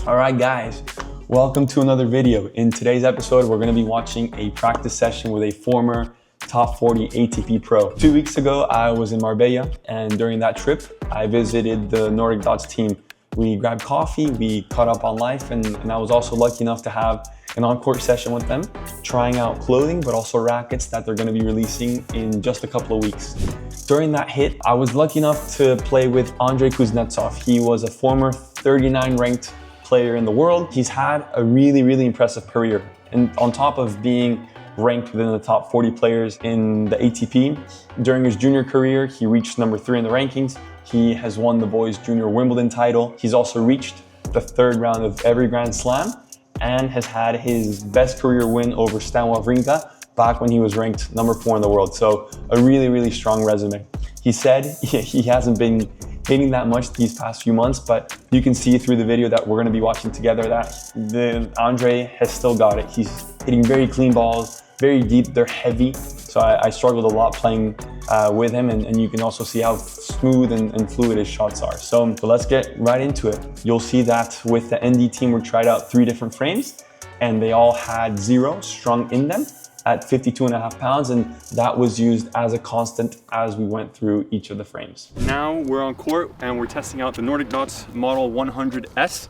All right, guys, welcome to another video. In today's episode, we're going to be watching a practice session with a former top 40 ATP pro. 2 weeks ago, I was in Marbella, and during that trip, I visited the Nordicdots team. We grabbed coffee, we caught up on life, and I was also lucky enough to have an on-court session with them, trying out clothing, but also rackets that they're going to be releasing in just a couple of weeks. During that hit, I was lucky enough to play with Andrey Kuznetsov. He was a former 39 ranked player in the world. He's had a really impressive career. And on top of being ranked within the top 40 players in the ATP, during his junior career, he reached number 3 in the rankings. He has won the boys junior Wimbledon title. He's also reached the 3rd round of every Grand Slam and has had his best career win over Stan Wawrinka back when he was ranked number 4 in the world. So a really strong resume. He said he hasn't been hitting that much these past few months, but you can see through the video that we're going to be watching together that Andrey has still got it. He's hitting very clean balls, very deep, they're heavy. So I struggled a lot playing with him, and you can also see how smooth and fluid his shots are. So let's get right into it. You'll see that with the ND team, we tried out 3 different frames, and they all had 0 strung in them at 52.5 pounds, and that was used as a constant as we went through each of the frames. Now we're on court and we're testing out the Nordicdots Model 100S.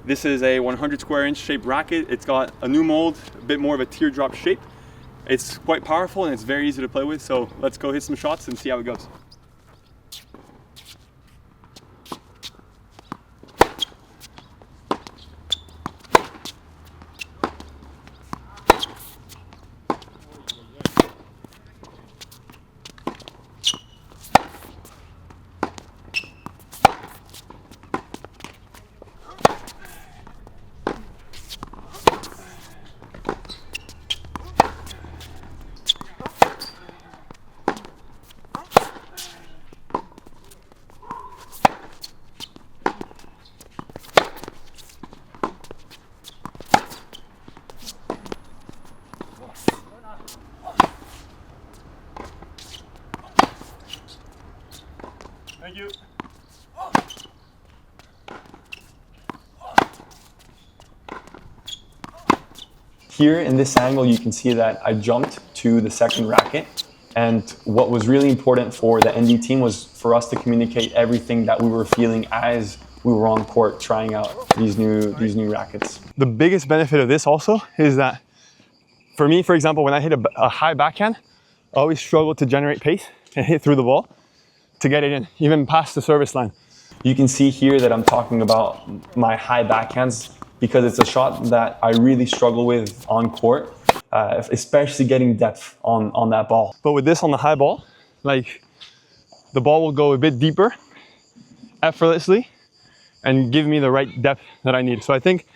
This is a 100 square inch shaped racket. It's got a new mold, a bit more of a teardrop shape. It's quite powerful and it's very easy to play with, so let's go hit some shots and see how it goes. Thank you. Here in this angle, you can see that I jumped to the second racket. And what was really important for the ND team was for us to communicate everything that we were feeling as we were on court trying out these new rackets. The biggest benefit of this also is that for me, for example, when I hit a high backhand, I always struggle to generate pace and hit through the ball to get it in, even past the service line. You can see here that I'm talking about my high backhands because it's a shot that I really struggle with on court, especially getting depth on that ball. But with this on the high ball, like the ball will go a bit deeper, effortlessly, and give me the right depth that I need. So I think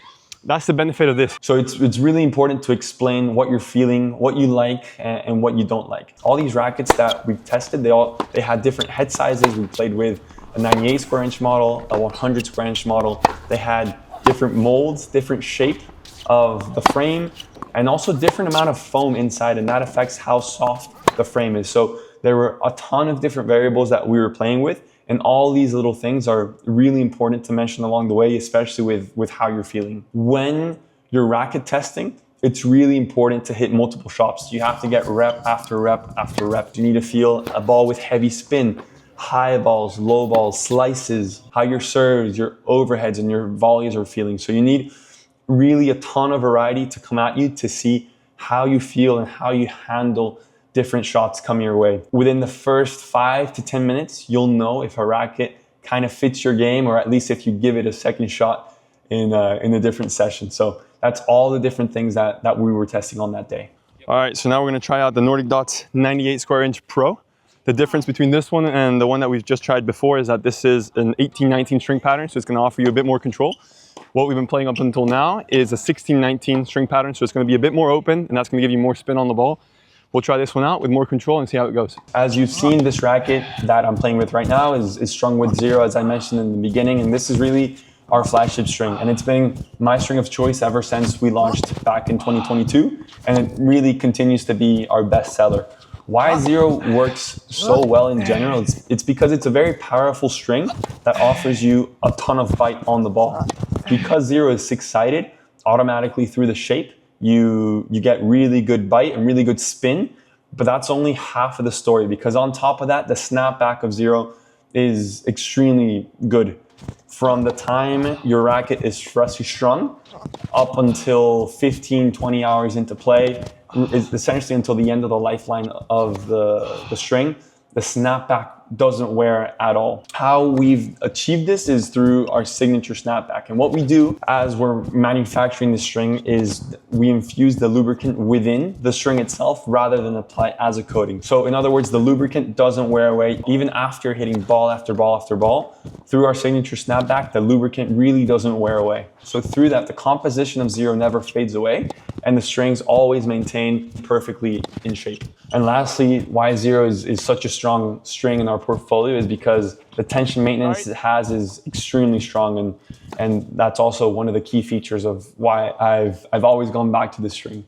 that's the benefit of this. So it's really important to explain what you're feeling, what you like, and what you don't like. All these rackets that we've tested, they had different head sizes. We played with a 98 square inch model, a 100 square inch model. They had different molds, different shape of the frame, and also different amount of foam inside, and that affects how soft the frame is. So there were a ton of different variables that we were playing with. And all these little things are really important to mention along the way, especially with how you're feeling. When you're racket testing, it's really important to hit multiple shots. You have to get rep after rep after rep. You need to feel a ball with heavy spin, high balls, low balls, slices, how your serves, your overheads, and your volleys are feeling. So you need really a ton of variety to come at you to see how you feel and how you handle different shots coming your way. Within the first 5 to 10 minutes, you'll know if a racket kind of fits your game, or at least if you give it a second shot in a different session. So that's all the different things that we were testing on that day. All right, so now we're gonna try out the Nordicdots 98 square inch Pro. The difference between this one and the one that we've just tried before is that this is an 18-19 string pattern, so it's gonna offer you a bit more control. What we've been playing up until now is a 16-19 string pattern, so it's gonna be a bit more open, and that's gonna give you more spin on the ball. We'll try this one out with more control and see how it goes. As you've seen, this racket that I'm playing with right now is strung with 0, as I mentioned in the beginning, and this is really our flagship string, and it's been my string of choice ever since we launched back in 2022, and it really continues to be our best seller. Why 0 works so well in general, it's because it's a very powerful string that offers you a ton of bite on the ball. Because Zero is six-sided, automatically through the shape, you get really good bite and really good spin, but that's only half of the story, because on top of that, the snapback of Zero is extremely good. From the time your racket is freshly strung up until 15, 20 hours into play, is essentially until the end of the lifeline of the string, the snapback doesn't wear at all. How we've achieved this is through our signature snapback. And what we do as we're manufacturing the string is we infuse the lubricant within the string itself rather than apply as a coating. So in other words, the lubricant doesn't wear away even after hitting ball after ball after ball. Through our signature snapback, the lubricant really doesn't wear away. So through that, the composition of Zero never fades away and the strings always maintain perfectly in shape. And lastly, why Zero is such a strong string in our portfolio is because the tension maintenance it has is extremely strong, and that's also one of the key features of why I've always gone back to this string.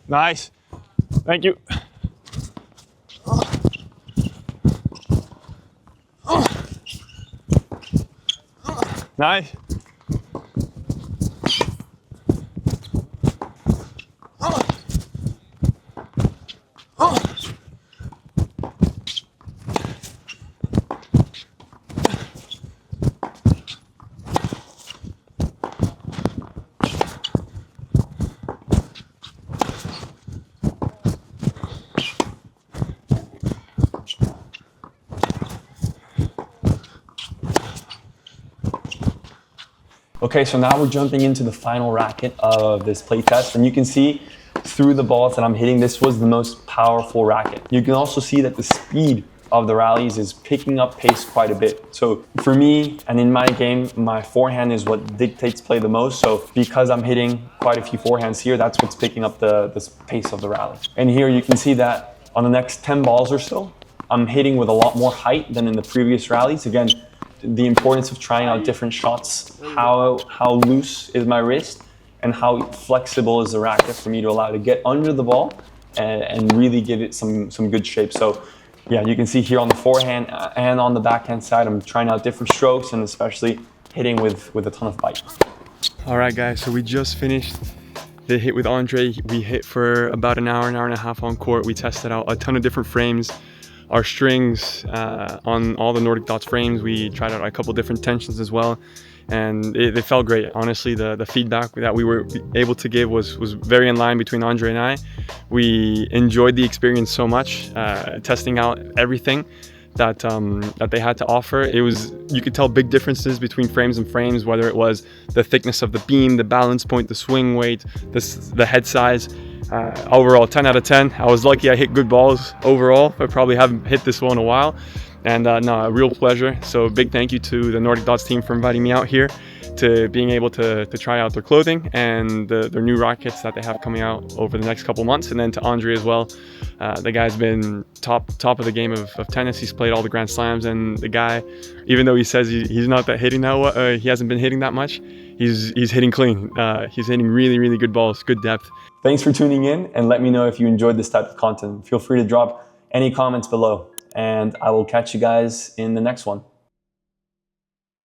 Nice. Thank you. Nice. Okay, so now we're jumping into the final racket of this playtest, and you can see through the balls that I'm hitting, this was the most powerful racket. You can also see that the speed of the rallies is picking up pace quite a bit. So for me, and in my game, my forehand is what dictates play the most. So because I'm hitting quite a few forehands here, that's what's picking up the pace of the rally. And here you can see that on the next 10 balls or so, I'm hitting with a lot more height than in the previous rallies. Again, the importance of trying out different shots, how loose is my wrist and how flexible is the racket for me to allow to get under the ball and really give it some good shape. So yeah, you can see here on the forehand and on the backhand side, I'm trying out different strokes and especially hitting with a ton of bite. All right guys, so we just finished the hit with Andrey. We hit for about an hour and a half on court. We tested out a ton of different frames. Our strings on all the Nordicdots frames, we tried out a couple different tensions as well, and it felt great. Honestly, the feedback that we were able to give was very in line between Andrey and I. We enjoyed the experience so much, testing out everything that they had to offer. You could tell big differences between frames and frames, whether it was the thickness of the beam, the balance point, the swing weight, the head size. Overall, 10 out of 10. I was lucky I hit good balls overall. I probably haven't hit this one in a while. And no, a real pleasure. So big thank you to the Nordicdots team for inviting me out here, to being able to try out their clothing and their new rackets that they have coming out over the next couple months. And then to Andrey as well. The guy's been top of the game of tennis. He's played all the Grand Slams, and the guy, even though he says he's not that hitting that he hasn't been hitting that much, he's hitting clean. He's hitting really good balls, good depth. Thanks for tuning in, and let me know if you enjoyed this type of content. Feel free to drop any comments below, and I will catch you guys in the next one.